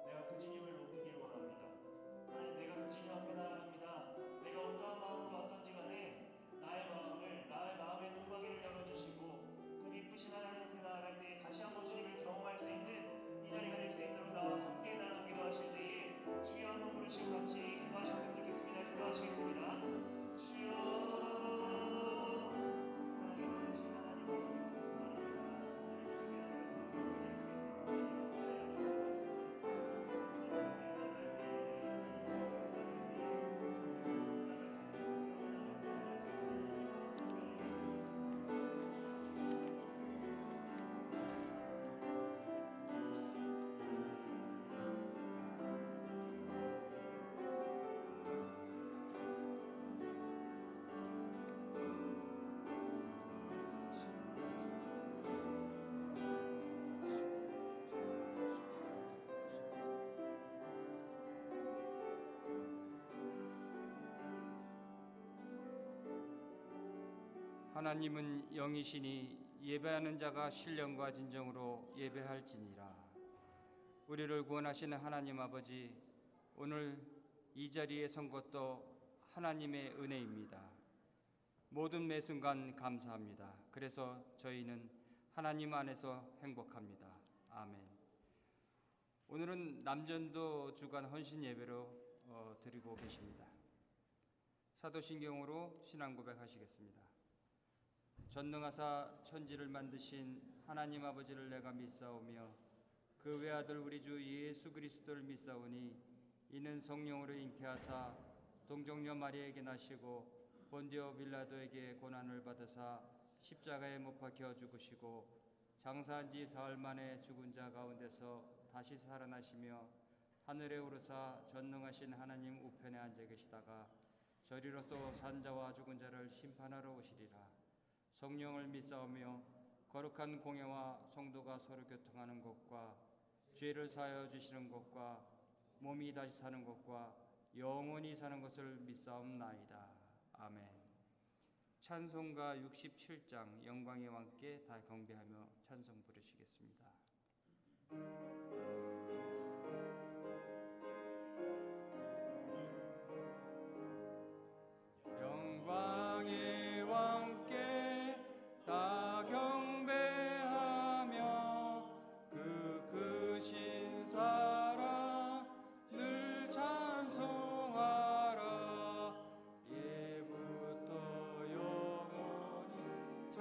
내가 그 주님을 높이기를 원합니다. 하나님, 내가 그 주님 앞에 나아갑니다. 내가 어떠한 마음으로 왔던지 간에 나의 마음의 눈가기를 열어주시고 그 기쁘신 하나님 앞에 나아갈 때 다시 한번 주님을 경험할 수 있는 이 자리가 될 수 있도록 나와 함께 나누기도 기도하실 때에 주여 한번 부르시고 같이 기도하셨으면 좋겠습니다. 기도하시겠습니다. 주여 하나님은 영이시니 예배하는 자가 신령과 진정으로 예배할지니라. 우리를 구원하시는 하나님 아버지, 오늘 이 자리에 선 것도 하나님의 은혜입니다. 모든 매 순간 감사합니다. 그래서 저희는 하나님 안에서 행복합니다. 아멘. 오늘은 남전도 주간 헌신 예배로 드리고 계십니다. 사도신경으로 신앙 고백하시겠습니다. 전능하사 천지를 만드신 하나님 아버지를 내가 믿사오며 그 외아들 우리 주 예수 그리스도를 믿사오니 이는 성령으로 잉태하사 동정녀 마리아에게 나시고 본디오 빌라도에게 고난을 받으사 십자가에 못 박혀 죽으시고 장사한 지 사흘 만에 죽은 자 가운데서 다시 살아나시며 하늘에 오르사 전능하신 하나님 우편에 앉아 계시다가 저리로서 산 자와 죽은 자를 심판하러 오시리라. 성령을 믿사오며 거룩한 공예와 성도가 서로 교통하는 것과 죄를 사하여 주시는 것과 몸이 다시 사는 것과 영원히 사는 것을 믿사옵나이다. 아멘. 찬송가 67장 영광의 왕께 다 경배하며 찬송 부르시겠습니다. 영광의 왕께 다 경배하며 그 크신 사랑 늘 찬송하라. 예부터 영원히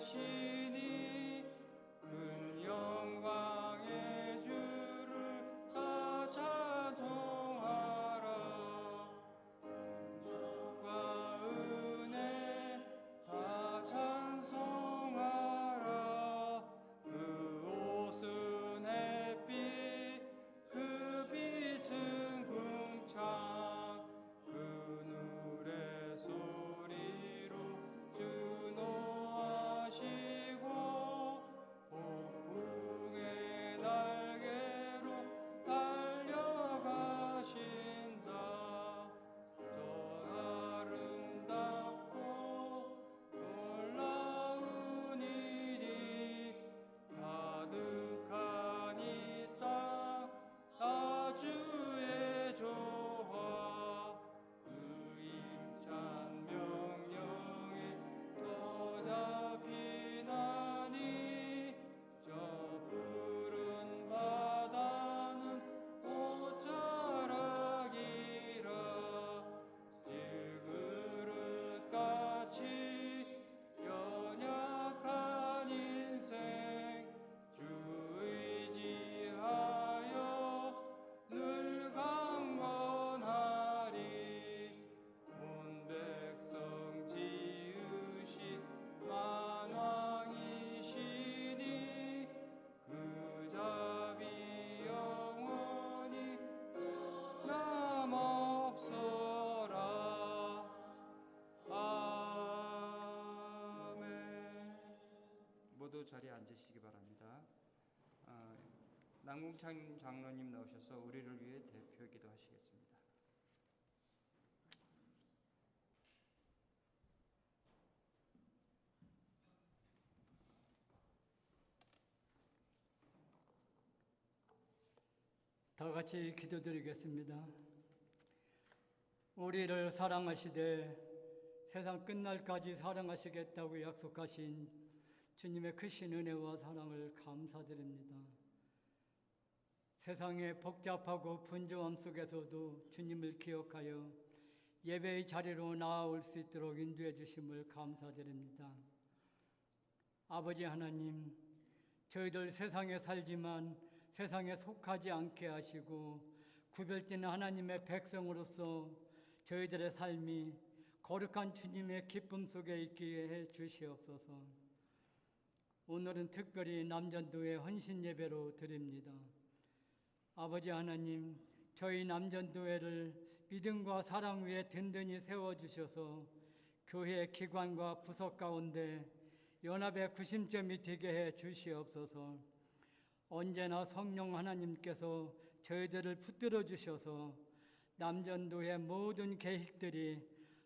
찬방패시니 큰 영광의 주를 다 찬송하라. 다 찬송하라. 그 옷은 햇빛 그 빛은 궁창 그 누의 소리로 주 노하시고 폭풍의 날개로 달려가신다. 저 아름답고 놀라운 일이 가득한 이 땅 다 주의 조화 그 힘찬 명령에 더 잡히나니 저 푸른 바다는 옷자락이라. 질그릇같이 연약한 인생 주 의지하여 늘 강건하리. 온 백성 지으신 만왕이시니 그 자비 영원히 남없어라. 아멘. 모두 자리에 앉으시기 바랍니다. 남궁찬 장로님 나오셔서 우리를 위해 대표 기도하시겠습니다. 다 같이 기도드리겠습니다. 우리를 사랑하시되 세상 끝날까지 사랑하시겠다고 약속하신 주님의 크신 은혜와 사랑을 감사드립니다. 세상의 복잡하고 분주함 속에서도 주님을 기억하여 예배의 자리로 나아올 수 있도록 인도해 주심을 감사드립니다. 아버지 하나님, 저희들 세상에 살지만 세상에 속하지 않게 하시고 구별되는 하나님의 백성으로서 저희들의 삶이 거룩한 주님의 기쁨 속에 있게 해 주시옵소서. 오늘은 특별히 남전도의 헌신 예배로 드립니다. 아버지 하나님, 저희 남전도회를 믿음과 사랑 위에 든든히 세워주셔서 교회 기관과 부서 가운데 연합의 구심점이 되게 해 주시옵소서. 언제나 성령 하나님께서 저희들을 붙들어 주셔서 남전도의 모든 계획들이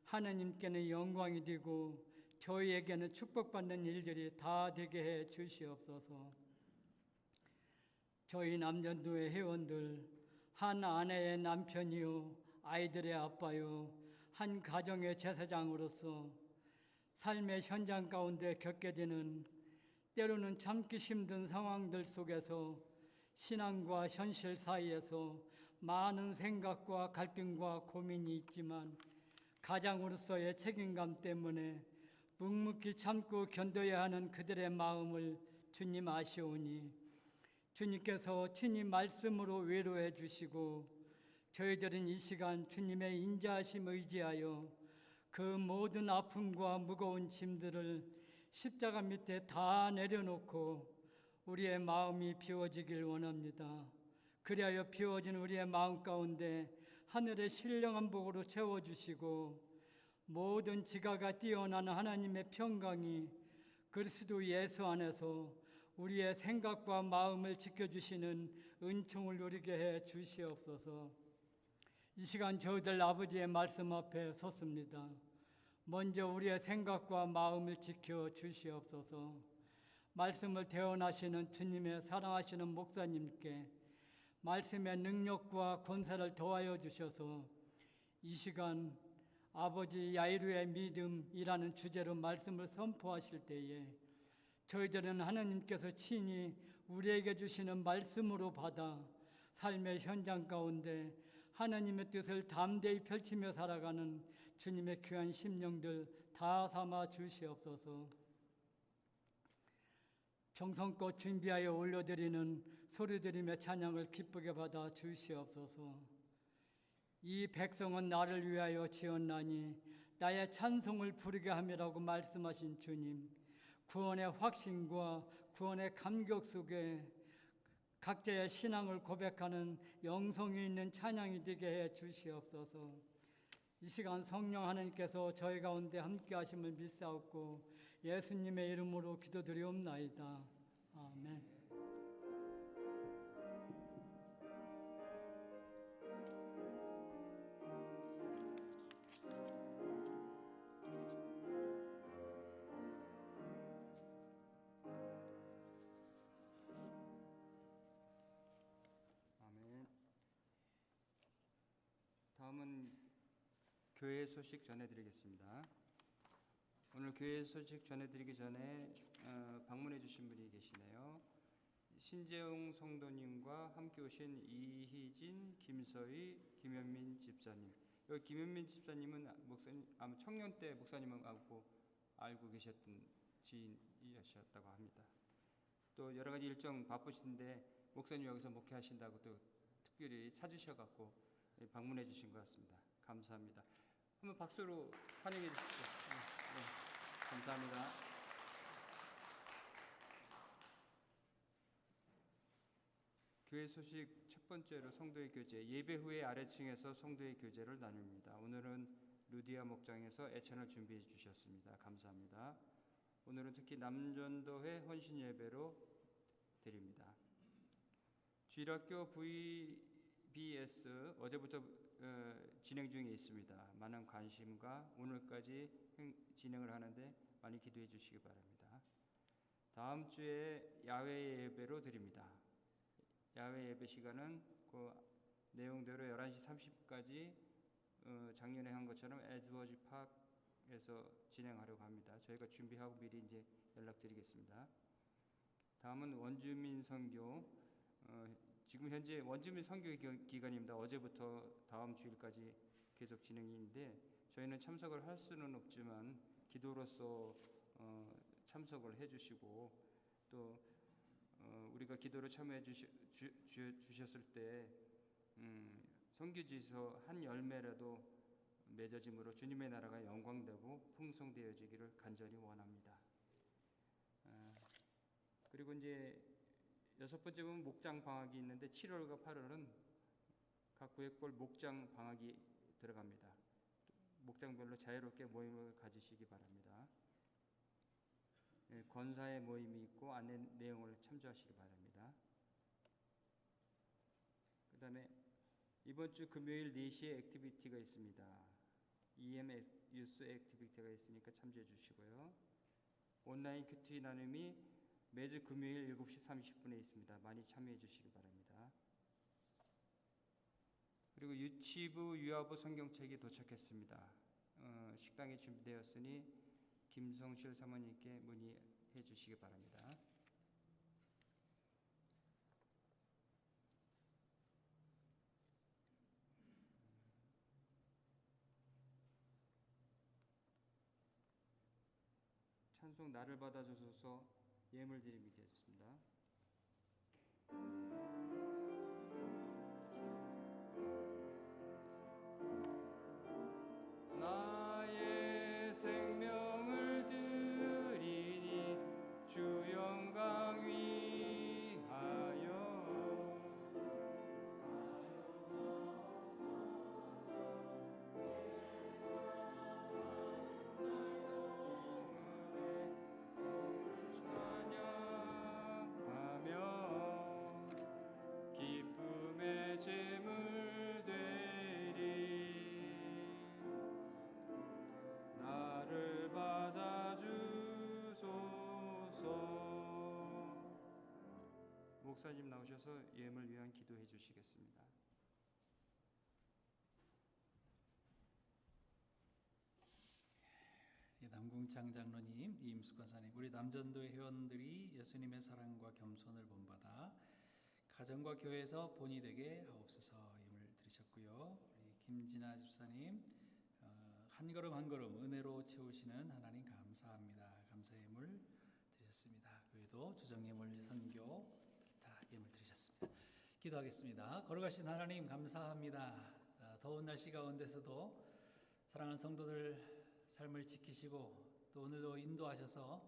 하나님께는 영광이 되고 저희에게는 축복받는 일들이 다 되게 해 주시옵소서. 저희 남전도의 회원들, 한 아내의 남편이요 아이들의 아빠요 한 가정의 제사장으로서 삶의 현장 가운데 겪게 되는 때로는 참기 힘든 상황들 속에서 신앙과 현실 사이에서 많은 생각과 갈등과 고민이 있지만 가장으로서의 책임감 때문에 묵묵히 참고 견뎌야 하는 그들의 마음을 주님 아시오니 주님께서 친히 말씀으로 위로해 주시고 저희들은 이 시간 주님의 인자하심 의지하여 그 모든 아픔과 무거운 짐들을 십자가 밑에 다 내려놓고 우리의 마음이 비워지길 원합니다. 그리하여 비워진 우리의 마음 가운데 하늘의 신령한 복으로 채워주시고 모든 지각가 뛰어나는 하나님의 평강이 그리스도 예수 안에서 우리의 생각과 마음을 지켜주시는 은총을 누리게 해 주시옵소서. 이 시간 저희들 아버지의 말씀 앞에 섰습니다. 먼저 우리의 생각과 마음을 지켜 주시옵소서. 말씀을 대언하시는 주님의 사랑하시는 목사님께 말씀의 능력과 권세를 더하여 주셔서 이 시간 아버지 야이루의 믿음이라는 주제로 말씀을 선포하실 때에 저희들은 하나님께서 친히 우리에게 주시는 말씀으로 받아 삶의 현장 가운데 하나님의 뜻을 담대히 펼치며 살아가는 주님의 귀한 심령들 다 삼아 주시옵소서. 정성껏 준비하여 올려드리는 소리드림의 찬양을 기쁘게 받아 주시옵소서. 이 백성은 나를 위하여 지었나니 나의 찬송을 부르게 함이라고 말씀하신 주님, 구원의 확신과 구원의 감격 속에 각자의 신앙을 고백하는 영성이 있는 찬양이 되게 해 주시옵소서. 이 시간 성령 하나님께서 저희 가운데 함께 하심을 믿사옵고 예수님의 이름으로 기도드리옵나이다. 아멘. 다음은 교회 소식 전해드리겠습니다. 오늘 교회 소식 전해드리기 전에 방문해 주신 분이 계시네요. 신재웅 성도님과 함께 오신 이희진, 김서희, 김현민 집사님. 여기 김현민 집사님은 목사님, 아마 청년 때 목사님은 알고 계셨던 지인이셨다고 합니다. 또 여러 가지 일정 바쁘신데 목사님 여기서 목회하신다고 또 특별히 찾으셔갖고 방문해 주신 것 같습니다. 감사합니다. 한번 박수로 환영해 주십시오. 네, 감사합니다. 교회 소식 첫 번째로 성도의 교제, 예배 후에 아래층에서 성도의 교제를 나눕니다. 오늘은 루디아 목장에서 애찬을 준비해 주셨습니다. 감사합니다. 오늘은 특히 남전도회 헌신 예배로 드립니다. 주일학교 VBS 어제부터 진행 중에 있습니다. 많은 관심과 오늘까지 진행을 하는데 많이 기도해 주시기 바랍니다. 다음 주에 야외 예배로 드립니다. 야외 예배 시간은 그 내용대로 11시 30분까지 작년에 한 것처럼 에드워즈 파크에서 진행하려고 합니다. 저희가 준비하고 미리 이제 연락드리겠습니다. 다음은 원주민 선교. 지금 현재 원주민 선교 기간입니다. 어제부터 다음 주일까지 계속 진행인데 저희는 참석을 할 수는 없지만 기도로서 참석을 해주시고 또 우리가 기도로 참여해 주셨을 때 선교지에서 한 열매라도 맺어짐으로 주님의 나라가 영광되고 풍성되어지기를 간절히 원합니다. 그리고 이제 여섯 번째 보면 목장 방학이 있는데 7월과 8월은 각 구역별 목장 방학이 들어갑니다. 목장별로 자유롭게 모임을 가지시기 바랍니다. 권사의 모임이 있고 안내 내용을 참조하시기 바랍니다. 그 다음에 이번 주 금요일 4시에 액티비티가 있습니다. EM 유스 액티비티가 있으니까 참조해 주시고요. 온라인 큐티 나눔이 매주 금요일 7시 30분에 있습니다. 많이 참여해 주시기 바랍니다. 그리고 유치부 유아부 성경책이 도착했습니다. 식당이 준비되었으니 김성실 사모님께 문의해 주시기 바랍니다. 찬송 나를 받아주소서 예물 드리겠습니다. 나의 생명을 드리니 주 영광 위하여 찬양하며 기쁨의 제물 되리 나를 받아주소서. 목사님 나오셔서 예물 위한 기도해 주시겠습니다. 남궁창 장로님, 이임숙 권사님, 우리 남전도의 회원들이 예수님의 사랑과 겸손을 본받아 가정과 교회에서 본이 되게 하옵소서. 예물 드리셨고요. 우리 김진아 집사님, 한 걸음 한 걸음 은혜로 채우시는 하나님 감사합니다. 감사 예물 드렸습니다. 그 외에도 주정 예물, 선교, 기타 예물 드리셨습니다. 기도하겠습니다. 걸어가신 하나님 감사합니다. 더운 날씨 가운데서도 사랑하는 성도들 삶을 지키시고 또 오늘도 인도하셔서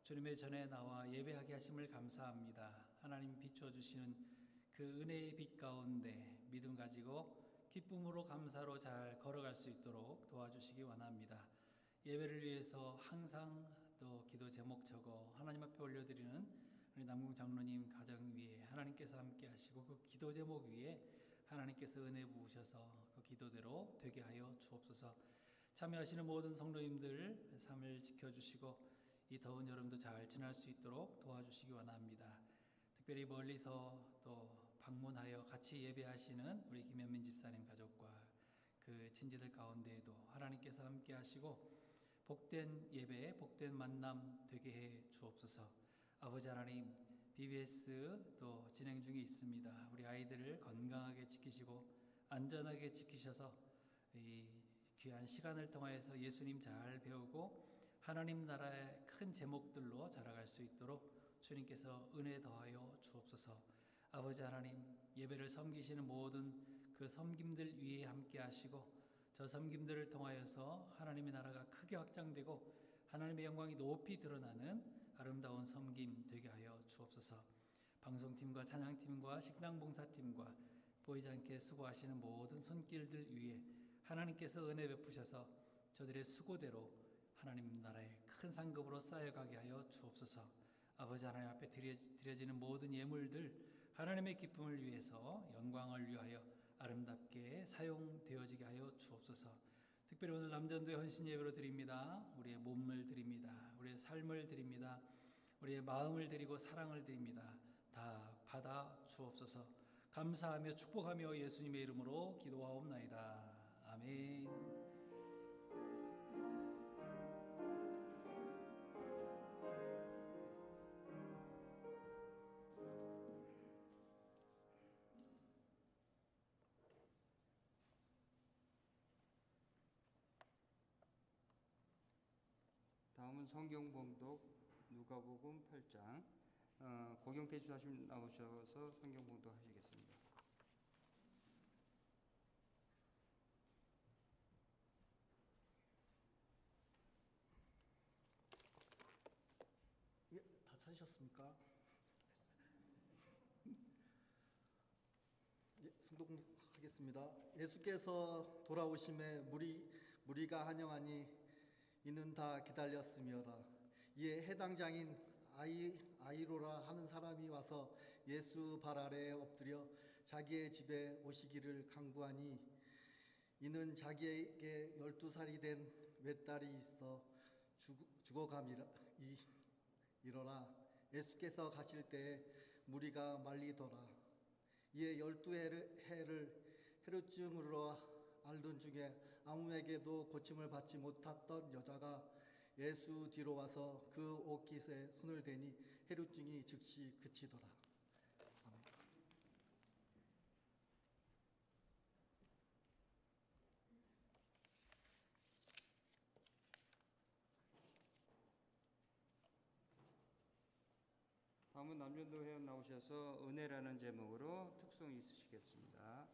주님의 전에 나와 예배하게 하심을 감사합니다. 하나님 비춰주시는 그 은혜의 빛 가운데 믿음 가지고 기쁨으로 감사로 잘 걸어갈 수 있도록 도와주시기 원합니다. 예배를 위해서 항상 또 기도 제목 적어 하나님 앞에 올려드리는 우리 남궁 장로님 가정 위에 하나님께서 함께 하시고 그 기도 제목 위에 하나님께서 은혜 부으셔서 그 기도대로 되게 하여 주옵소서. 참여하시는 모든 성도님들 삶을 지켜주시고 이 더운 여름도 잘 지날 수 있도록 도와주시기 원합니다. 특별히 멀리서 또 방문하여 같이 예배하시는 우리 김현민 집사님 가족과 그 친지들 가운데에도 하나님께서 함께 하시고 복된 예배, 복된 만남 되게 해 주옵소서. 아버지 하나님, BBS 또 진행 중에 있습니다. 우리 아이들을 건강하게 지키시고 안전하게 지키셔서 이 귀한 시간을 통하여서 예수님 잘 배우고 하나님 나라의 큰 제목들로 자라갈 수 있도록 주님께서 은혜 더하여 주옵소서. 아버지 하나님, 예배를 섬기시는 모든 그 섬김들 위에 함께 하시고 저 섬김들을 통하여서 하나님의 나라가 크게 확장되고 하나님의 영광이 높이 드러나는 아름다운 섬김 되게 하여 주옵소서. 방송팀과 찬양팀과 식당봉사팀과 보이지 않게 수고하시는 모든 손길들 위에 하나님께서 은혜 베푸셔서 저들의 수고대로 하나님 나라의 큰 상급으로 쌓여가게 하여 주옵소서. 아버지 하나님 앞에 드려지는 모든 예물들 하나님의 기쁨을 위해서 영광을 위하여 아름답게 사용되어지게 하여 주옵소서. 특별히 오늘 남전도의 헌신 예배로 드립니다. 우리의 몸을 드립니다. 우리의 삶을 드립니다. 우리의 마음을 드리고 사랑을 드립니다. 다 받아 주옵소서. 감사하며 축복하며 예수님의 이름으로 기도하옵나이다. 아멘. 다음은 성경 봉독 누가복음 8장 고경태 주사님 나오셔서 성경 봉독하시겠습니다. 예, 다 찾으셨습니까? 예, 승독하겠습니다. 예수께서 돌아오심에 무리가 환영하니 이는 다 기다렸음이어라. 이에 해당장인 아이로라 하는 사람이 와서 예수 발 아래에 엎드려 자기의 집에 오시기를 간구하니 이는 자기에게 12살이 된 외딸이 있어 죽어감이라 이러라. 예수께서 가실 때에 무리가 말리더라. 이에 12해를 해루증으로 앓던 중에 아무에게도 고침을 받지 못했던 여자가 예수 뒤로 와서 그 옷깃에 손을 대니 해루증이 즉시 그치더라. 아멘. 다음은 남전도 회원 나오셔서 은혜라는 제목으로 특송 있으시겠습니다.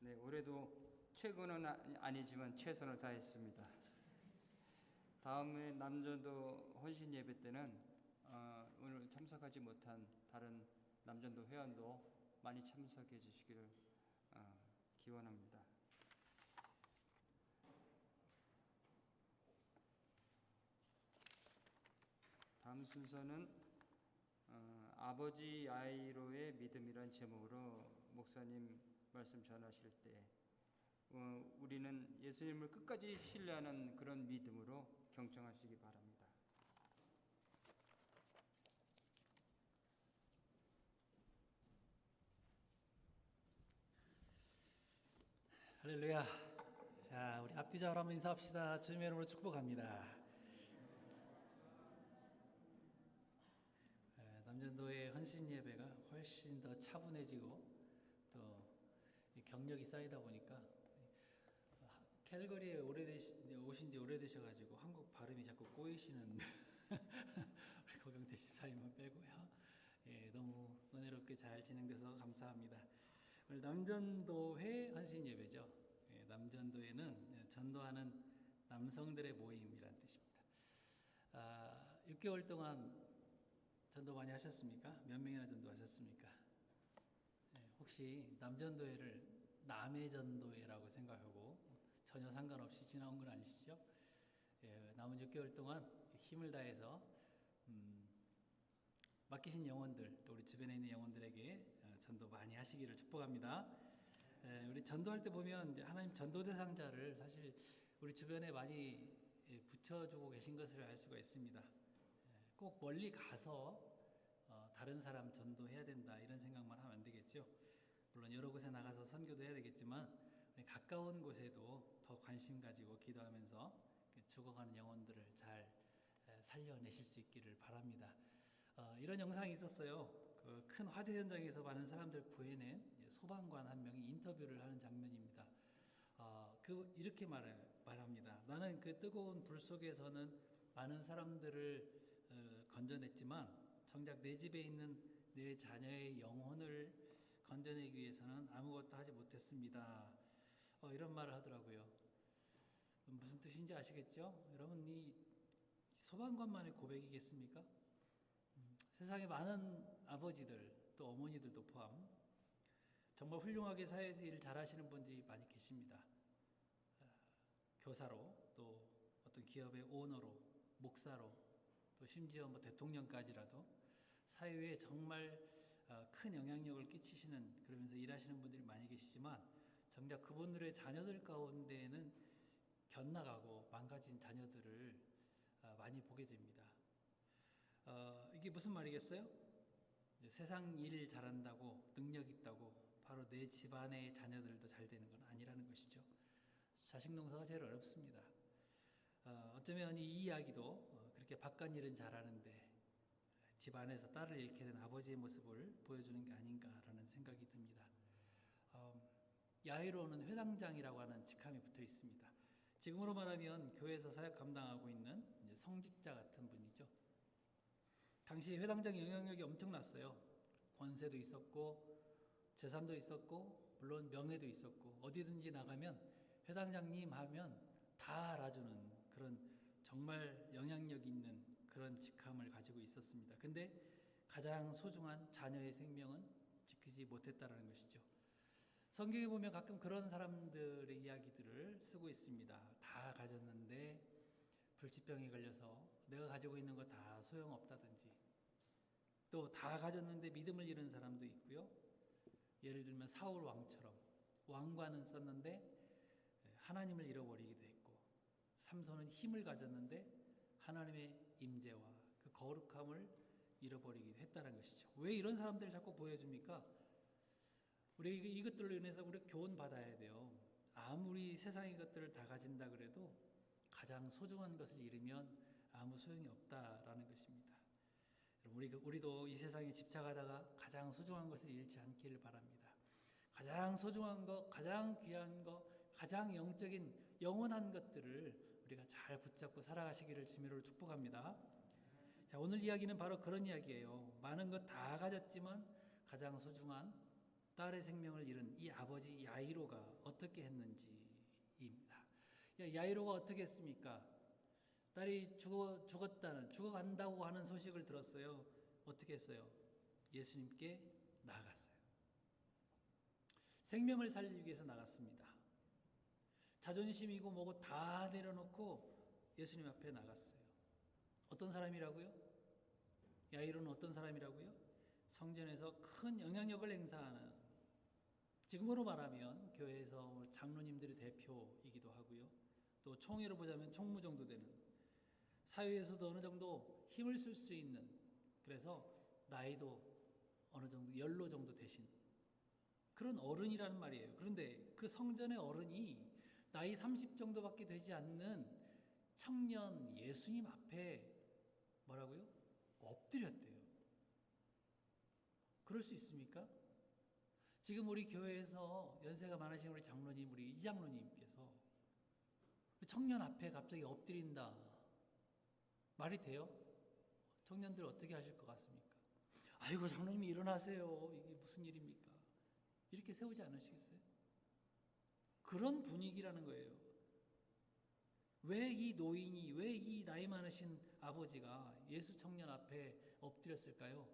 네, 올해도 최고는 아니지만 최선을 다했습니다. 다음에 남전도 헌신 예배 때는 오늘 참석하지 못한 다른 남전도 회원도 많이 참석해 주시기를 기원합니다. 다음 순서는 아버지 야이로의 믿음이란 제목으로 목사님 말씀 전하실 때 우리는 예수님을 끝까지 신뢰하는 그런 믿음으로 경청하시기 바랍니다. 할렐루야. 자, 우리 앞뒤적으로 한번 인사합시다. 주님의 이름으로 축복합니다. 남전도의 헌신 예배가 훨씬 더 차분해지고 또 경력이 쌓이다 보니까 캘거리에 오신 지 오래되셔가지고 한국 발음이 자꾸 꼬이시는 우리 고경태 집사님만 빼고요. 예, 너무 은혜롭게 잘 진행돼서 감사합니다. 오늘 남전도회 헌신 예배죠. 예, 남전도회는 전도하는 남성들의 모임이란 뜻입니다. 6개월 동안 전도 많이 하셨습니까? 몇 명이나 전도하셨습니까? 예, 혹시 남전도회를 남의 전도회라고 생각하고 전혀 상관없이 지나온 건 아니시죠? 예, 남은 6개월 동안 힘을 다해서 맡기신 영혼들, 또 우리 주변에 있는 영혼들에게 전도 많이 하시기를 축복합니다. 우리 전도할 때 보면 이제 하나님 전도 대상자를 사실 우리 주변에 많이 붙여주고 계신 것을 알 수가 있습니다. 꼭 멀리 가서 다른 사람 전도해야 된다 이런 생각만 하면 안 되겠죠. 물론 여러 곳에 나가서 선교도 해야 되겠지만 우리 가까운 곳에도 더 관심 가지고 기도하면서 죽어가는 영혼들을 잘 살려내실 수 있기를 바랍니다. 이런 영상이 있었어요. 그 큰 화재 현장에서 많은 사람들 구해낸 소방관 한 명이 인터뷰를 하는 장면입니다. 이렇게 말합니다. 나는 그 뜨거운 불 속에서는 많은 사람들을 건져냈지만 정작 내 집에 있는 내 자녀의 영혼을 건져내기 위해서는 아무것도 하지 못했습니다. 이런 말을 하더라고요. 무슨 뜻인지 아시겠죠? 여러분, 이 소방관만의 고백이겠습니까? 세상에 많은 아버지들 또 어머니들도 포함 정말 훌륭하게 사회에서 일을 잘하시는 분들이 많이 계십니다. 교사로 또 어떤 기업의 오너로 목사로 또 심지어 대통령까지라도 사회에 정말 큰 영향력을 끼치시는 그러면서 일하시는 분들이 많이 계시지만 정작 그분들의 자녀들 가운데에는 곁나가고 망가진 자녀들을 많이 보게 됩니다. 이게 무슨 말이겠어요? 세상 일 잘한다고 능력 있다고 바로 내 집안의 자녀들도 잘 되는 건 아니라는 것이죠. 자식 농사가 제일 어렵습니다. 어쩌면 이 이야기도 그렇게 바깥 일은 잘하는데 집안에서 딸을 잃게 된 아버지의 모습을 보여주는 게 아닌가라는 생각이 듭니다. 야이로는 회당장이라고 하는 직함이 붙어 있습니다. 지금으로 말하면 교회에서 사역 감당하고 있는 성직자 같은 분이죠. 당시 회당장의 영향력이 엄청났어요. 권세도 있었고 재산도 있었고 물론 명예도 있었고 어디든지 나가면 회당장님 하면 다 알아주는 그런 정말 영향력 있는 그런 직함을 가지고 있었습니다. 근데 가장 소중한 자녀의 생명은 지키지 못했다는 것이죠. 성경에 보면 가끔 그런 사람들의 이야기들을 쓰고 있습니다. 다 가졌는데 불치병에 걸려서 내가 가지고 있는 거 다 소용없다든지 또 다 가졌는데 믿음을 잃은 사람도 있고요. 예를 들면 사울 왕처럼 왕관은 썼는데 하나님을 잃어버리기도 했고 삼손은 힘을 가졌는데 하나님의 임재와 그 거룩함을 잃어버리기도 했다는 것이죠. 왜 이런 사람들을 자꾸 보여줍니까? 우리 이것들로 인해서 우리가 교훈 받아야 돼요. 아무리 세상의 것들을 다 가진다 그래도 가장 소중한 것을 잃으면 아무 소용이 없다라는 것입니다. 우리도 이 세상에 집착하다가 가장 소중한 것을 잃지 않기를 바랍니다. 가장 소중한 것, 가장 귀한 것, 가장 영적인 영원한 것들을 우리가 잘 붙잡고 살아가시기를 주님으로 축복합니다. 자, 오늘 이야기는 바로 그런 이야기예요. 많은 것 다 가졌지만 가장 소중한 딸의 생명을 잃은 이 아버지 야이로가 어떻게 했는지입니다. 야이로가 어떻게 했습니까? 딸이 죽어간다고 하는 소식을 들었어요. 어떻게 했어요? 예수님께 나아갔어요. 생명을 살리기 위해서 나갔습니다. 자존심이고 뭐고 다 내려놓고 예수님 앞에 나갔어요. 어떤 사람이라고요? 야이로는 어떤 사람이라고요? 성전에서 큰 영향력을 행사하는, 지금으로 말하면 교회에서 장로님들의 대표이기도 하고요. 또 총회로 보자면 총무 정도 되는, 사회에서도 어느 정도 힘을 쓸 수 있는, 그래서 나이도 어느 정도 연로 정도 되신 그런 어른이라는 말이에요. 그런데 그 성전의 어른이 나이 30 정도밖에 되지 않는 청년 예수님 앞에 뭐라고요? 엎드렸대요. 그럴 수 있습니까? 지금 우리 교회에서 연세가 많으신 우리 장로님, 우리 이장로님께서 청년 앞에 갑자기 엎드린다. 말이 돼요? 청년들 어떻게 하실 것 같습니까? 아이고, 장로님이 일어나세요. 이게 무슨 일입니까? 이렇게 세우지 않으시겠어요? 그런 분위기라는 거예요. 왜 이 노인이, 왜 이 나이 많으신 아버지가 예수 청년 앞에 엎드렸을까요?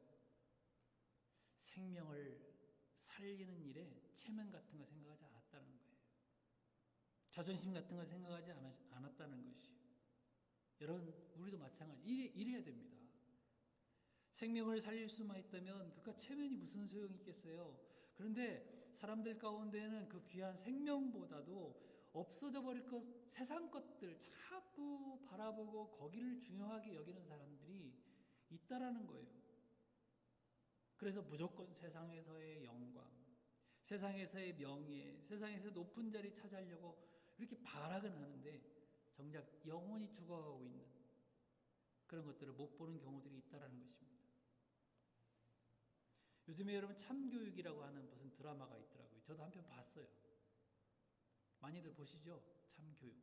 생명을 살리는 일에 체면 같은 걸 생각하지 않았다는 거예요. 자존심 같은 걸 생각하지 않았다는 것이요. 여러분, 우리도 마찬가지. 이래야 됩니다. 생명을 살릴 수만 있다면 그깟 체면이 무슨 소용이 있겠어요. 그런데 사람들 가운데는 그 귀한 생명보다도 없어져 버릴 것, 세상 것들 자꾸 바라보고 거기를 중요하게 여기는 사람들이 있다라는 거예요. 그래서 무조건 세상에서의 영광, 세상에서의 명예, 세상에서 높은 자리 차지하려고 이렇게 발악은 하는데 정작 영혼이 죽어가고 있는 그런 것들을 못 보는 경우들이 있다라는 것입니다. 요즘에 여러분 참교육이라고 하는 무슨 드라마가 있더라고요. 저도 한편 봤어요. 많이들 보시죠? 참교육.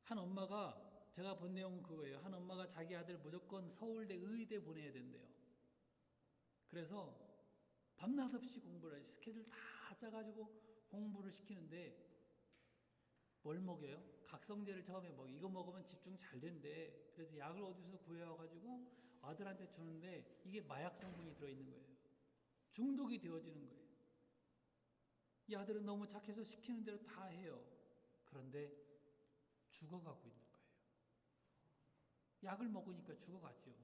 한 엄마가, 제가 본 내용은 그거예요. 한 엄마가 자기 아들 무조건 서울대 의대 보내야 된대요. 그래서 밤낮 없이 공부를 해서 스케줄 다 짜가지고 공부를 시키는데 뭘 먹여요? 각성제를 처음에 이거 먹으면 집중 잘 된대. 그래서 약을 어디서 구해와가지고 아들한테 주는데 이게 마약 성분이 들어있는 거예요. 중독이 되어지는 거예요. 이 아들은 너무 착해서 시키는 대로 다 해요. 그런데 죽어가고 있는 거예요. 약을 먹으니까 죽어가죠.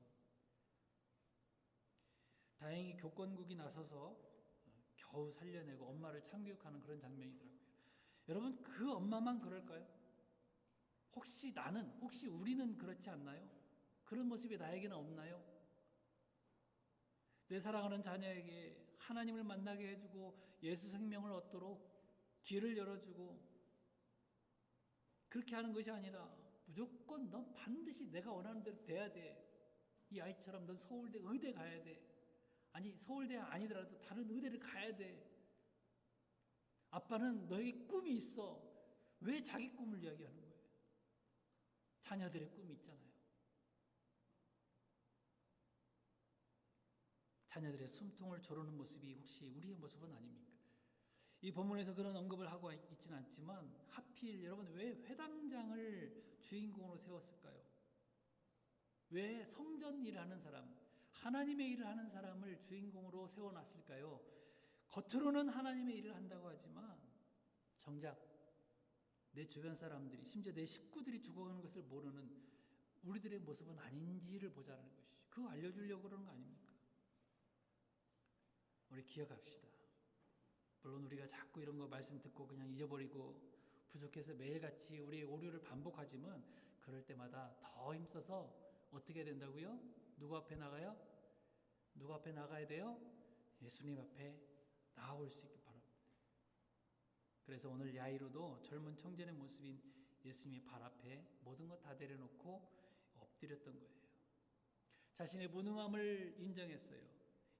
다행히 교권국이 나서서 겨우 살려내고 엄마를 참교육하는 그런 장면이더라고요. 여러분, 그 엄마만 그럴까요? 혹시 우리는 그렇지 않나요? 그런 모습이 나에게는 없나요? 내 사랑하는 자녀에게 하나님을 만나게 해주고 예수 생명을 얻도록 길을 열어주고, 그렇게 하는 것이 아니라 무조건 넌 반드시 내가 원하는 대로 돼야 돼. 이 아이처럼 넌 서울대 의대 가야 돼. 아니, 서울대 아니더라도 다른 의대를 가야 돼. 아빠는 너에게 꿈이 있어. 왜 자기 꿈을 이야기하는 거예요? 자녀들의 꿈이 있잖아요. 자녀들의 숨통을 조르는 모습이 혹시 우리의 모습은 아닙니까? 이 본문에서 그런 언급을 하고 있지는 않지만 하필 여러분 왜 회당장을 주인공으로 세웠을까요? 왜 성전 일을 하는 사람, 하나님의 일을 하는 사람을 주인공으로 세워놨을까요? 겉으로는 하나님의 일을 한다고 하지만 정작 내 주변 사람들이, 심지어 내 식구들이 죽어가는 것을 모르는 우리들의 모습은 아닌지를 보자는 것이죠. 그거 알려주려고 그러는 거 아닙니까? 우리 기억합시다. 물론 우리가 자꾸 이런 거 말씀 듣고 그냥 잊어버리고 부족해서 매일같이 우리의 오류를 반복하지만 그럴 때마다 더 힘써서 어떻게 된다고요? 누구 앞에 나가요? 누구 앞에 나가야 돼요? 예수님 앞에 나아올 수 있기 바랍니다. 그래서 오늘 야이로도 젊은 청년의 모습인 예수님의 발 앞에 모든 것 다 내려놓고 엎드렸던 거예요. 자신의 무능함을 인정했어요.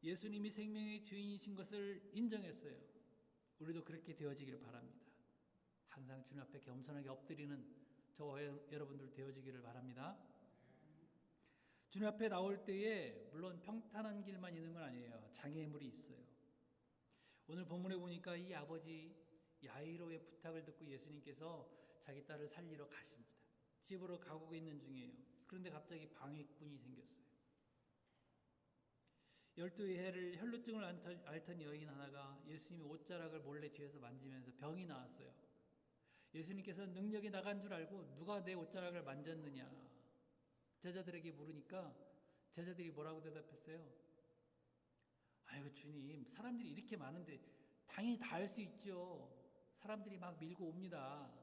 예수님이 생명의 주인이신 것을 인정했어요. 우리도 그렇게 되어지기를 바랍니다. 항상 주님 앞에 겸손하게 엎드리는 저와 여러분들 되어지기를 바랍니다. 주님 앞에 나올 때에 물론 평탄한 길만 있는 건 아니에요. 장애물이 있어요. 오늘 본문에 보니까 이 아버지 야이로의 부탁을 듣고 예수님께서 자기 딸을 살리러 가십니다. 집으로 가고 있는 중이에요. 그런데 갑자기 방해꾼이 생겼어요. 12해를 혈루증을 앓던 여인 하나가 예수님의 옷자락을 몰래 뒤에서 만지면서 병이 나왔어요. 예수님께서 능력이 나간 줄 알고 누가 내 옷자락을 만졌느냐 제자들에게 물으니까 제자들이 뭐라고 대답했어요? 아이고 주님, 사람들이 이렇게 많은데 당연히 다 할 수 있죠. 사람들이 막 밀고 옵니다.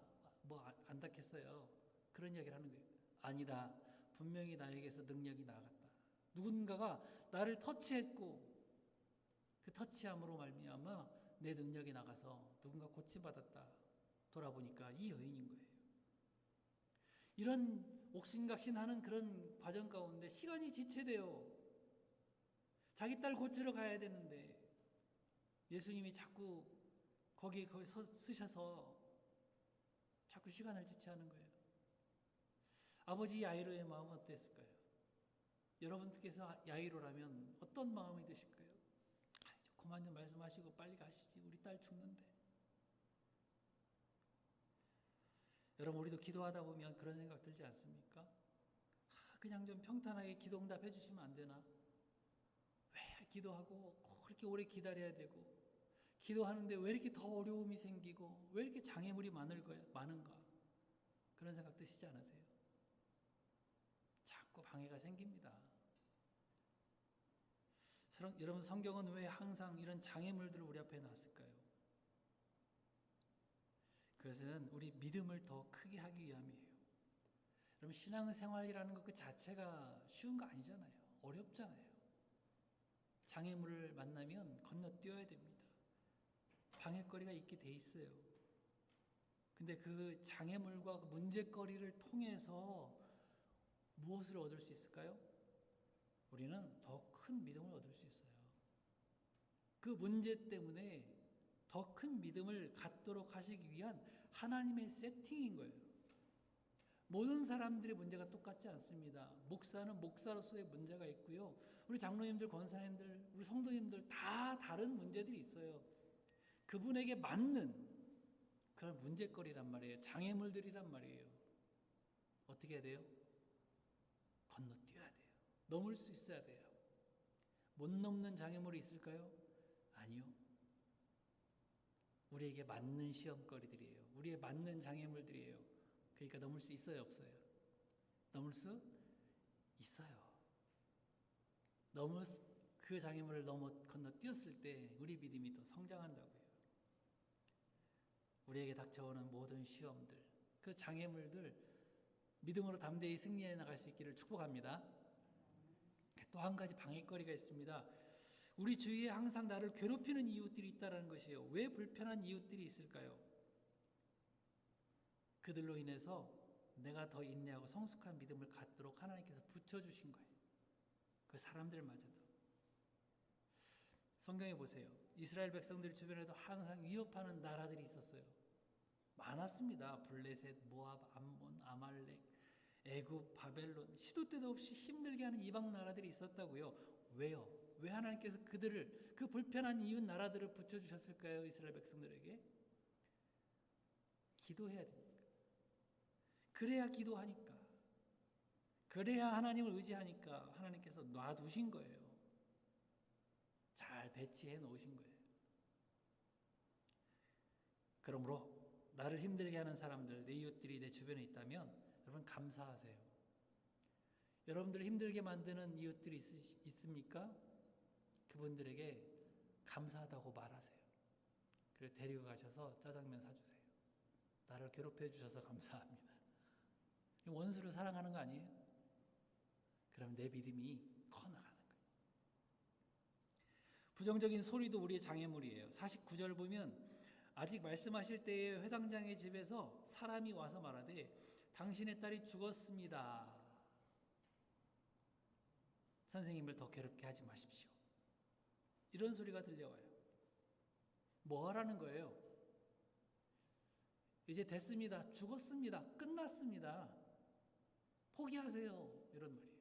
뭐 안 닿겠어요. 그런 이야기를 하는 거예요. 아니다. 분명히 나에게서 능력이 나갔다. 누군가가 나를 터치했고 그 터치함으로 말미암아 내 능력이 나가서 누군가 고침받았다. 돌아보니까 이 여인인 거예요. 이런 옥신각신하는 그런 과정 가운데 시간이 지체돼요. 자기 딸 고치러 가야 되는데 예수님이 자꾸 거기 쓰셔서 자꾸 시간을 지체하는 거예요. 아버지 야이로의 마음은 어땠을까요? 여러분께서 야이로라면 어떤 마음이 드실까요? 그만 좀 말씀하시고 빨리 가시지. 우리 딸 죽는데. 여러분 우리도 기도하다 보면 그런 생각 들지 않습니까? 그냥 좀 평탄하게 기도 응답해 주시면 안 되나? 왜 기도하고 그렇게 오래 기다려야 되고 기도하는데 왜 이렇게 더 어려움이 생기고 왜 이렇게 장애물이 많은가? 그런 생각 드시지 않으세요? 자꾸 방해가 생깁니다. 여러분 성경은 왜 항상 이런 장애물들을 우리 앞에 놨을까요? 그것은 우리 믿음을 더 크게 하기 위함이에요. 여러분 신앙생활이라는 것 그 자체가 쉬운 거 아니잖아요. 어렵잖아요. 장애물을 만나면 건너뛰어야 됩니다. 방해거리가 있게 돼 있어요. 근데 그 장애물과 그 문제거리를 통해서 무엇을 얻을 수 있을까요? 우리는 더 큰 믿음을 얻을 수 있어요. 그 문제 때문에 더 큰 믿음을 갖도록 하시기 위한 하나님의 세팅인 거예요. 모든 사람들의 문제가 똑같지 않습니다. 목사는 목사로서의 문제가 있고요. 우리 장로님들, 권사님들, 우리 성도님들 다 다른 문제들이 있어요. 그분에게 맞는 그런 문제거리란 말이에요. 장애물들이란 말이에요. 어떻게 해야 돼요? 건너뛰어야 돼요. 넘을 수 있어야 돼요. 못 넘는 장애물이 있을까요? 아니요. 우리에게 맞는 시험거리들이에요. 우리에 맞는 장애물들이에요. 그러니까 넘을 수 있어요, 없어요? 넘을 수 있어요. 그 장애물을 건너뛰었을 때 우리 믿음이 더 성장한다고요. 우리에게 닥쳐오는 모든 시험들, 그 장애물들 믿음으로 담대히 승리해 나갈 수 있기를 축복합니다. 또 한 가지 방해거리가 있습니다. 우리 주위에 항상 나를 괴롭히는 이웃들이 있다는 것이에요. 왜 불편한 이웃들이 있을까요? 그들로 인해서 내가 더 인내하고 성숙한 믿음을 갖도록 하나님께서 붙여주신 거예요. 그 사람들마저도. 성경에 보세요. 이스라엘 백성들 주변에도 항상 위협하는 나라들이 있었어요. 많았습니다. 블레셋, 모압, 암몬, 아말렉, 애굽, 바벨론, 시도 때도 없이 힘들게 하는 이방 나라들이 있었다고요. 왜요? 왜 하나님께서 그 불편한 이웃 나라들을 붙여주셨을까요? 이스라엘 백성들에게? 기도해야 됩니다. 그래야 기도하니까. 그래야 하나님을 의지하니까 하나님께서 놔두신 거예요. 잘 배치해 놓으신 거예요. 그러므로 나를 힘들게 하는 사람들, 내 이웃들이 내 주변에 있다면 여러분 감사하세요. 여러분들을 힘들게 만드는 이웃들이 있습니까? 그분들에게 감사하다고 말하세요. 그리고 데리고 가셔서 짜장면 사주세요. 나를 괴롭혀 주셔서 감사합니다. 원수를 사랑하는 거 아니에요? 그럼 내 믿음이 커나가는 거예요. 부정적인 소리도 우리의 장애물이에요. 49절 보면 아직 말씀하실 때에 회당장의 집에서 사람이 와서 말하되 당신의 딸이 죽었습니다. 선생님을 더 괴롭게 하지 마십시오. 이런 소리가 들려와요. 뭐 하라는 거예요? 이제 됐습니다. 죽었습니다. 끝났습니다. 포기하세요. 이런 말이에요.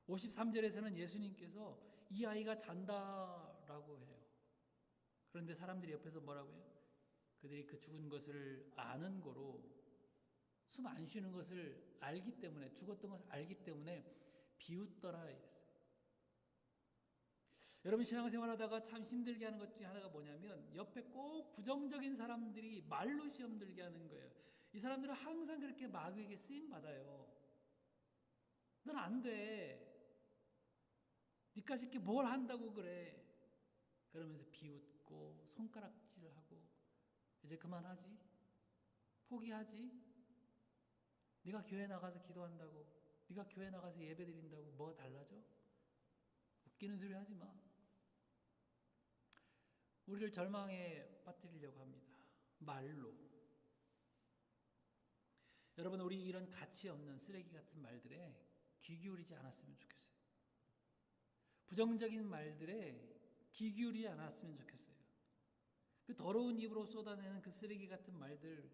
53절에서는 예수님께서 이 아이가 잔다라고 해요. 그런데 사람들이 옆에서 뭐라고 해요? 그들이 그 죽은 것을 아는 거로, 숨 안 쉬는 것을 알기 때문에, 죽었던 것을 알기 때문에 비웃더라 이랬어요. 여러분, 신앙생활하다가 참 힘들게 하는 것 중에 하나가 뭐냐면 옆에 꼭 부정적인 사람들이 말로 시험 들게 하는 거예요. 이 사람들은 항상 그렇게 마귀에게 쓰임 받아요. 넌 안 돼. 니까짓 게 뭘 한다고 그래. 그러면서 비웃고 손가락질하고 이제 그만하지? 포기하지? 네가 교회 나가서 기도한다고, 네가 교회 나가서 예배 드린다고 뭐가 달라져? 웃기는 소리 하지 마. 우리를 절망에 빠뜨리려고 합니다. 말로. 여러분, 우리 이런 가치 없는 쓰레기 같은 말들에 귀 기울이지 않았으면 좋겠어요. 부정적인 말들에 귀 기울이지 않았으면 좋겠어요. 그 더러운 입으로 쏟아내는 그 쓰레기 같은 말들,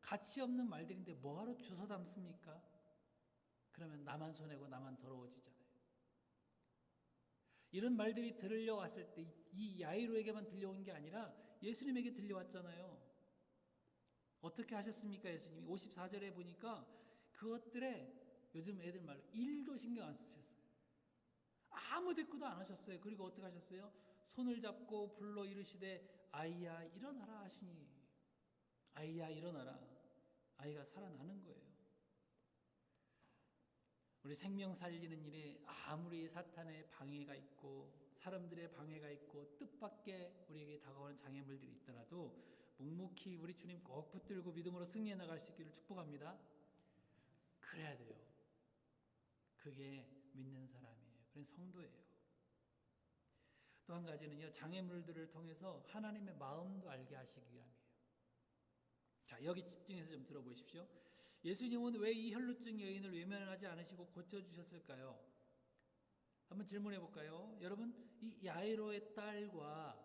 가치 없는 말들인데 뭐하러 주워 담습니까? 그러면 나만 손해고 나만 더러워지잖아요. 이런 말들이 들려왔을 때 이 야이로에게만 들려온 게 아니라 예수님에게 들려왔잖아요. 어떻게 하셨습니까? 예수님이 54절에 보니까 그것들에 요즘 애들 말로 1도 신경 안 쓰셨어요. 아무 대꾸도 안 하셨어요. 그리고 어떻게 하셨어요? 손을 잡고 불러 이르시되 아이야 일어나라 하시니, 아이야 일어나라. 아이가 살아나는 거예요. 우리 생명 살리는 일에 아무리 사탄의 방해가 있고 사람들의 방해가 있고 뜻밖의 우리에게 다가오는 장애물들이 있더라도 묵묵히 우리 주님 꼭 붙들고 믿음으로 승리해 나갈 수 있기를 축복합니다. 그래야 돼요. 그게 믿는 사람이에요. 그런 성도예요. 또 한 가지는요, 장애물들을 통해서 하나님의 마음도 알게 하시기 위함이에요. 자, 여기 집중해서 좀 들어보십시오. 예수님은 왜 이 혈루증 여인을 외면하지 않으시고 고쳐주셨을까요? 한번 질문해 볼까요? 여러분, 이 야이로의 딸과,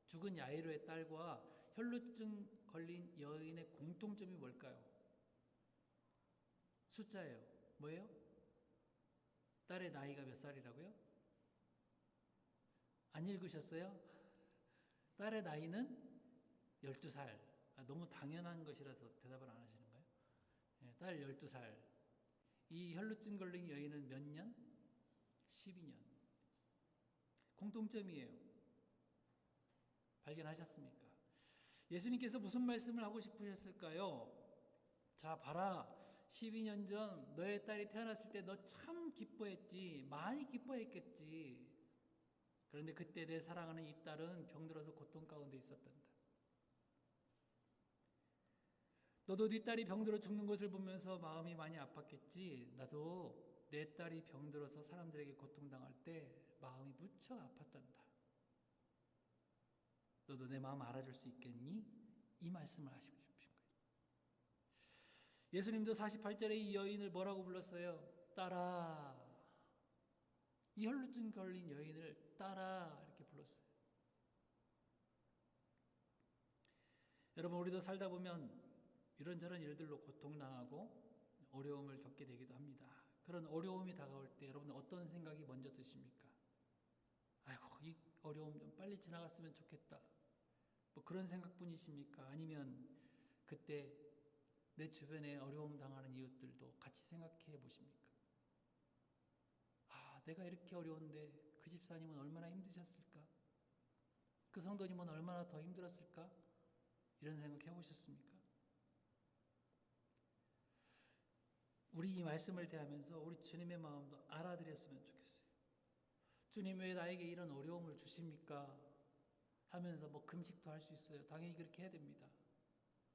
죽은 야이로의 딸과 혈루증 걸린 여인의 공통점이 뭘까요? 숫자예요. 뭐예요? 딸의 나이가 몇 살이라고요? 안 읽으셨어요? 딸의 나이는 12살. 너무 당연한 것이라서 대답을 안 하시는 거예요? 네, 딸 12살. 이 혈루증 걸린 여인은 몇 년? 12년. 공통점이에요. 발견하셨습니까? 예수님께서 무슨 말씀을 하고 싶으셨을까요? 자, 봐라. 12년 전 너의 딸이 태어났을 때 너 참 기뻐했지. 많이 기뻐했겠지. 그런데 그때 내 사랑하는 이 딸은 병들어서 고통 가운데 있었단다. 너도 네 딸이 병들어 죽는 것을 보면서 마음이 많이 아팠겠지. 나도 내 딸이 병들어서 사람들에게 고통당할 때 마음이 무척 아팠단다. 너도 내 마음 알아줄 수 있겠니? 이 말씀을 하시고 싶으신 거예요. 예수님도 48절에 이 여인을 뭐라고 불렀어요? 딸아. 이 혈루증 걸린 여인을 딸아 이렇게 불렀어요. 여러분, 우리도 살다 보면 이런저런 일들로 고통당하고 어려움을 겪게 되기도 합니다. 그런 어려움이 다가올 때 여러분 어떤 생각이 먼저 드십니까? 아이고, 이 어려움 좀 빨리 지나갔으면 좋겠다. 뭐 그런 생각뿐이십니까? 아니면 그때 내 주변에 어려움 당하는 이웃들도 같이 생각해 보십니까? 아, 내가 이렇게 어려운데 그 집사님은 얼마나 힘드셨을까? 그 성도님은 얼마나 더 힘들었을까? 이런 생각 해보셨습니까? 우리 이 말씀을 대하면서 우리 주님의 마음도 알아드렸으면 좋겠어요. 주님, 왜 나에게 이런 어려움을 주십니까? 하면서 뭐 금식도 할 수 있어요. 당연히 그렇게 해야 됩니다.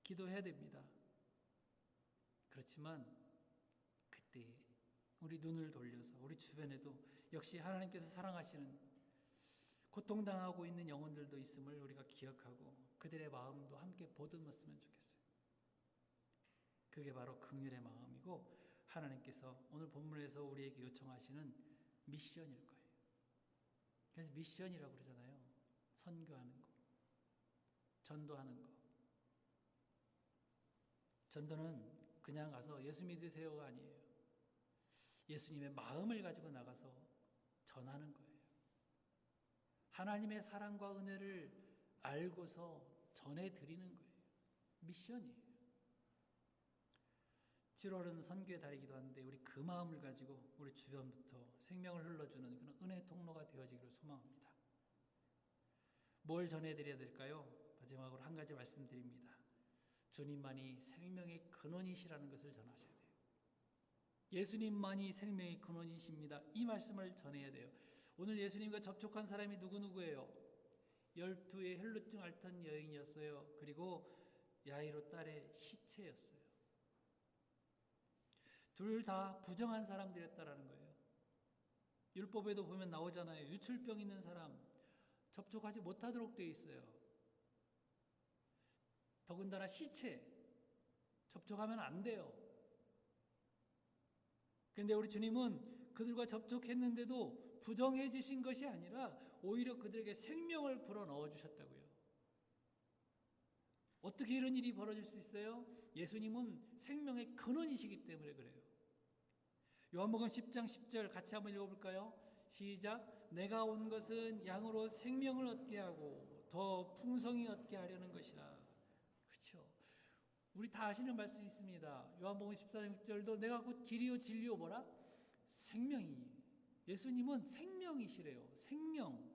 기도해야 됩니다. 그렇지만 그때 우리 눈을 돌려서 우리 주변에도 역시 하나님께서 사랑하시는 고통당하고 있는 영혼들도 있음을 우리가 기억하고 그들의 마음도 함께 보듬었으면 좋겠어요. 그게 바로 긍휼의 마음이고 하나님께서 오늘 본문에서 우리에게 요청하시는 미션일 거예요. 그래서 미션이라고 그러잖아요. 선교하는 거, 전도하는 거. 전도는 그냥 가서 예수 믿으세요가 아니에요. 예수님의 마음을 가지고 나가서 전하는 거예요. 하나님의 사랑과 은혜를 알고서 전해드리는 거예요. 미션이에요. 7월은 선교의 달이기도 한데 우리 그 마음을 가지고 우리 주변부터 생명을 흘러주는 그런 은혜 통로가 되어지기를 소망합니다. 뭘 전해드려야 될까요? 마지막으로 한 가지 말씀드립니다. 주님만이 생명의 근원이시라는 것을 전하셔야 돼요. 예수님만이 생명의 근원이십니다. 이 말씀을 전해야 돼요. 오늘 예수님과 접촉한 사람이 누구예요? 12의 혈루증 앓던 여인이었어요. 그리고 야이로 딸의 시체였어요. 둘 다 부정한 사람들이었다라는 거예요. 율법에도 보면 나오잖아요. 유출병 있는 사람 접촉하지 못하도록 되어 있어요. 더군다나 시체 접촉하면 안 돼요. 그런데 우리 주님은 그들과 접촉했는데도 부정해지신 것이 아니라 오히려 그들에게 생명을 불어넣어 주셨다고요. 어떻게 이런 일이 벌어질 수 있어요? 예수님은 생명의 근원이시기 때문에 그래요. 요한복음 10장 10절 같이 한번 읽어볼까요? 시작. 내가 온 것은 양으로 생명을 얻게 하고 더 풍성히 얻게 하려는 것이라. 그렇죠. 우리 다 아시는 말씀이 있습니다. 요한복음 14장 6절도 내가 곧 길이요 진리요 뭐라? 생명이니. 예수님은 생명이시래요. 생명.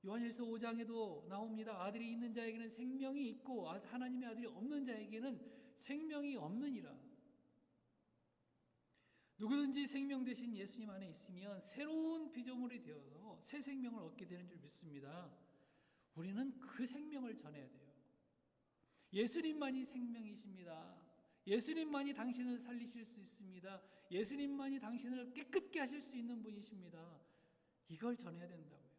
요한일서 5장에도 나옵니다. 아들이 있는 자에게는 생명이 있고 하나님의 아들이 없는 자에게는 생명이 없느니라. 누구든지 생명 되신 예수님 안에 있으면 새로운 피조물이 되어서 새 생명을 얻게 되는 줄 믿습니다. 우리는 그 생명을 전해야 돼요. 예수님만이 생명이십니다. 예수님만이 당신을 살리실 수 있습니다. 예수님만이 당신을 깨끗게 하실 수 있는 분이십니다. 이걸 전해야 된다고요.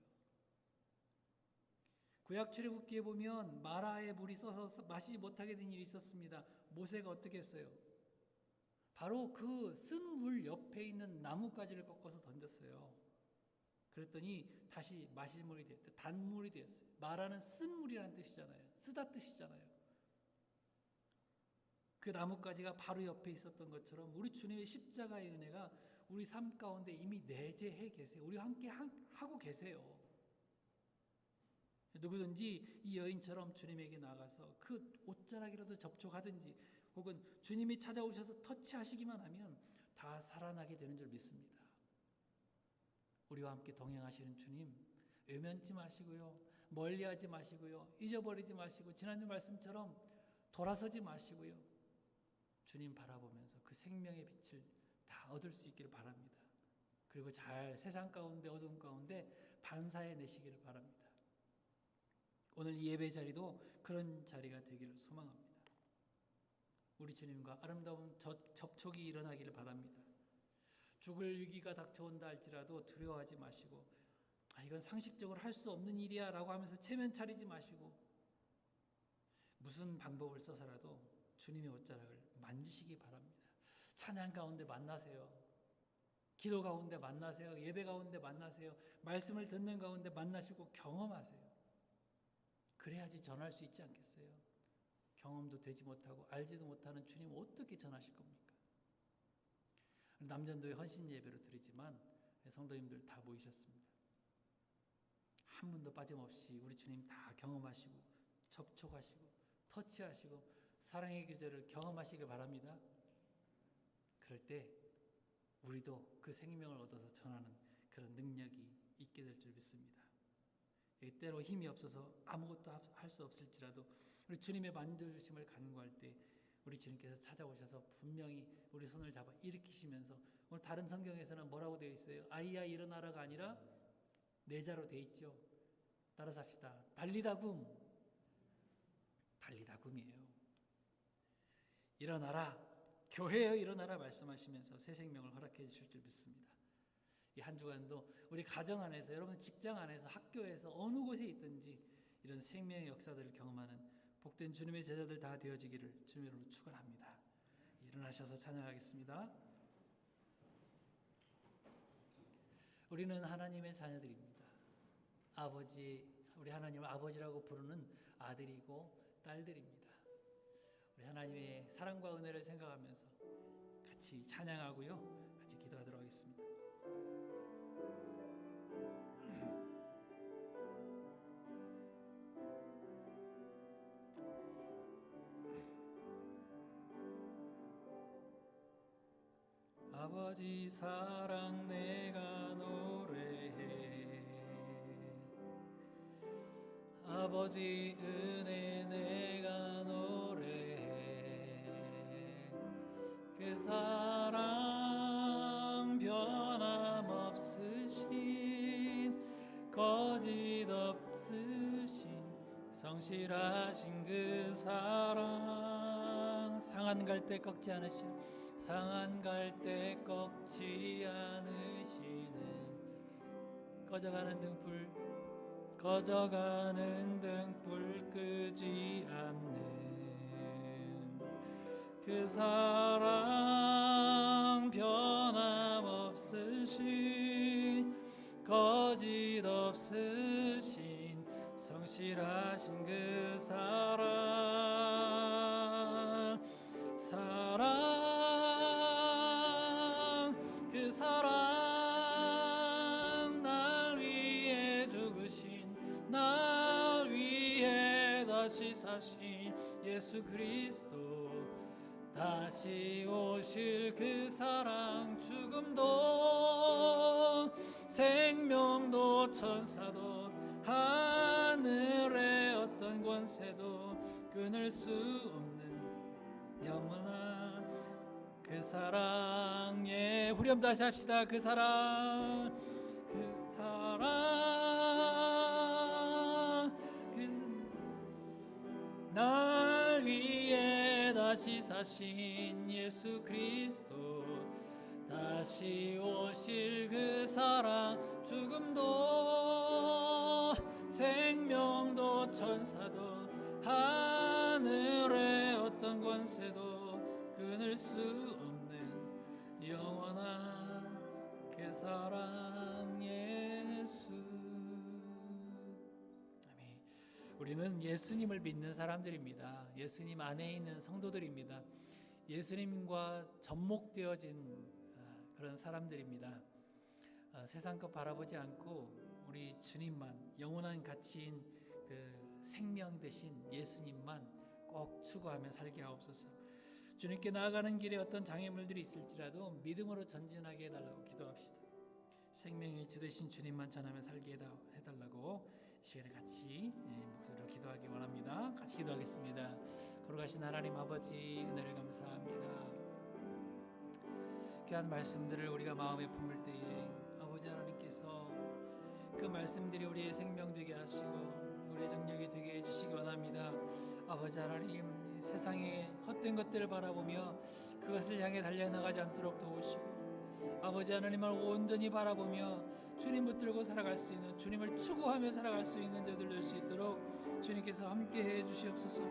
구약 출애굽기에 보면 마라에 물이 써서 마시지 못하게 된 일이 있었습니다. 모세가 어떻게 했어요? 바로 그 쓴 물 옆에 있는 나뭇가지를 꺾어서 던졌어요. 그랬더니 다시 마실 물이 됐대. 단물이 되었어요. 마라는 쓴 물이라는 뜻이잖아요. 쓰다 뜻이잖아요. 그 나뭇가지가 바로 옆에 있었던 것처럼 우리 주님의 십자가의 은혜가 우리 삶 가운데 이미 내재해 계세요. 우리와 함께 하고 계세요. 누구든지 이 여인처럼 주님에게 나가서 그 옷자락이라도 접촉하든지 혹은 주님이 찾아오셔서 터치하시기만 하면 다 살아나게 되는 줄 믿습니다. 우리와 함께 동행하시는 주님, 외면치 마시고요. 멀리하지 마시고요. 잊어버리지 마시고 지난주 말씀처럼 돌아서지 마시고요. 주님 바라보면서 그 생명의 빛을 다 얻을 수 있기를 바랍니다. 그리고 잘 세상 가운데 어두운 가운데 반사해 내시기를 바랍니다. 오늘 이 예배 자리도 그런 자리가 되기를 소망합니다. 우리 주님과 아름다운 접촉이 일어나기를 바랍니다. 죽을 위기가 닥쳐온다 할지라도 두려워하지 마시고 이건 상식적으로 할 수 없는 일이야 라고 하면서 체면 차리지 마시고 무슨 방법을 써서라도 주님의 옷자락을 만지시기 바랍니다. 찬양 가운데 만나세요. 기도 가운데 만나세요. 예배 가운데 만나세요. 말씀을 듣는 가운데 만나시고 경험하세요. 그래야지 전할 수 있지 않겠어요? 경험도 되지 못하고 알지도 못하는 주님 어떻게 전하실 겁니까? 남전도에 헌신 예배로 드리지만 성도님들 다 모이셨습니다. 한 분도 빠짐없이 우리 주님 다 경험하시고 접촉하시고 터치하시고 사랑의 교제를 경험하시길 바랍니다. 그럴 때 우리도 그 생명을 얻어서 전하는 그런 능력이 있게 될 줄 믿습니다. 때로 힘이 없어서 아무것도 할 수 없을지라도 우리 주님의 만져주심을 간구할 때 우리 주님께서 찾아오셔서 분명히 우리 손을 잡아 일으키시면서 오늘 다른 성경에서는 뭐라고 되어 있어요? 아이야 일어나라가 아니라 내자로 되어 있죠. 따라서 합시다. 달리다굼. 달리다굼이에요. 일어나라. 교회여 일어나라 말씀하시면서 새 생명을 허락해 주실 줄 믿습니다. 이 한 주간도 우리 가정 안에서 여러분 직장 안에서 학교에서 어느 곳에 있든지 이런 생명의 역사들을 경험하는 복된 주님의 제자들 다 되어지기를 주님으로 축원합니다. 일어나셔서 찬양하겠습니다. 우리는 하나님의 자녀들입니다. 우리 하나님을 아버지라고 부르는 아들이고 딸들입니다. 우리 하나님의 사랑과 은혜를 생각하면서 같이 찬양하고요. 같이 기도하도록 하겠습니다. 아버지 사랑 내가 노래해, 아버지 은혜 내가 노래해. 그 사랑 변함없으신, 거짓 없으신, 성실하신 그 사랑, 상한 갈 때 꺾지 않으신, 상한 갈 때 꺾지 않으시는, 꺼져가는 등불 끄지 않는 그 사랑 변함없으신, 거짓 없으신, 성실하신 그 사랑, 그 사랑, 날 위해 죽으신, 날 위해 다시 사신 예수 그리스도, 다시 오실 그 사랑, 죽음도 생명도 천사도 하늘의 어떤 권세도 끊을 수 없는 영원한 그 사랑. 예, 후렴 다시 합시다. 그 사랑, 그 사랑, 날 위해 다시 사신 예수 그리스도, 다시 오실 그 사랑, 죽음도 생명도 천사도 하늘의 어떤 권세도 끊을 수 없는 영원한 그 사랑 예수. 아멘. 우리는 예수님을 믿는 사람들입니다. 예수님 안에 있는 성도들입니다. 예수님과 접목되어진 그런 사람들입니다. 세상 것 바라보지 않고 우리 주님만, 영원한 가치인 그 생명 되신 예수님만 꼭 추구하며 살게 하옵소서. 주님께 나아가는 길에 어떤 장애물들이 있을지라도 믿음으로 전진하게 해달라고 기도합시다. 생명의 주 되신 주님만 전하며 살게 해달라고 시간에 같이 목소리로 기도하기 원합니다. 같이 기도하겠습니다. 거룩하신 하나님 아버지, 은혜를 감사합니다. 귀한 말씀들을 우리가 마음에 품을 때에 아버지 하나님께서 그 말씀들이 우리의 생명 되게 하시고 우리의 능력이 되게 해주시기 원합니다. 아버지 하나님, 세상의 헛된 것들을 바라보며 그것을 향해 달려나가지 않도록 도우시고, 아버지 하나님을 온전히 바라보며 주님 붙들고 살아갈 수 있는, 주님을 추구하며 살아갈 수 있는 저들 될 수 있도록 주님께서 함께해 주시옵소서.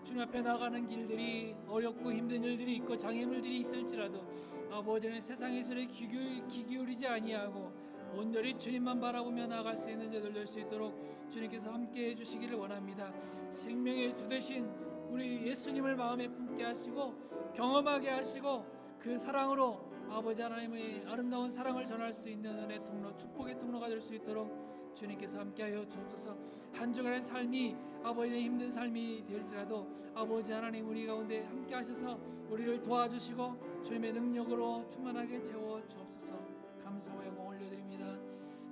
주님 앞에 나가는 길들이 어렵고 힘든 일들이 있고 장애물들이 있을지라도 아버지는 세상의 소리에 귀 기울이지 아니하고 온전히 주님만 바라보며 나아갈 수 있는 저들 될 수 있도록 주님께서 함께해 주시기를 원합니다. 생명의 주 되신 우리 예수님을 마음에 품게 하시고 경험하게 하시고 그 사랑으로 아버지 하나님의 아름다운 사랑을 전할 수 있는 은혜 통로, 축복의 통로가 될 수 있도록 주님께서 함께하여 주옵소서. 한 주간의 삶이 아버지의 힘든 삶이 될지라도 아버지 하나님 우리 가운데 함께하셔서 우리를 도와주시고 주님의 능력으로 충만하게 채워 주옵소서. 감사와 영광 올려드립니다.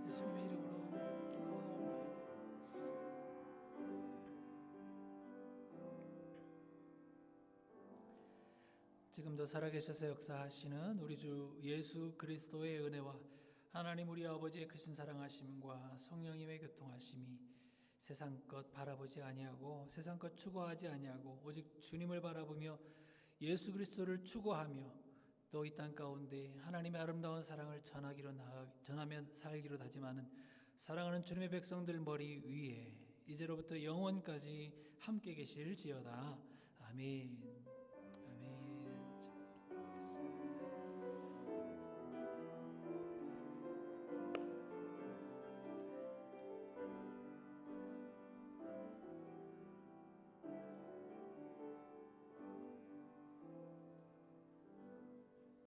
예수님의 이름으로 기도하옵나이다. 지금도 살아계셔서 역사하시는 우리 주 예수 그리스도의 은혜와 하나님 우리 아버지의 크신 사랑하심과 성령님의 교통하심이 세상 것 바라보지 아니하고 세상 것 추구하지 아니하고 오직 주님을 바라보며 예수 그리스도를 추구하며 또 이 땅 가운데 하나님의 아름다운 사랑을 전하며 살기로 다짐하는 사랑하는 주님의 백성들 머리 위에 이제로부터 영원까지 함께 계실지어다. 아멘.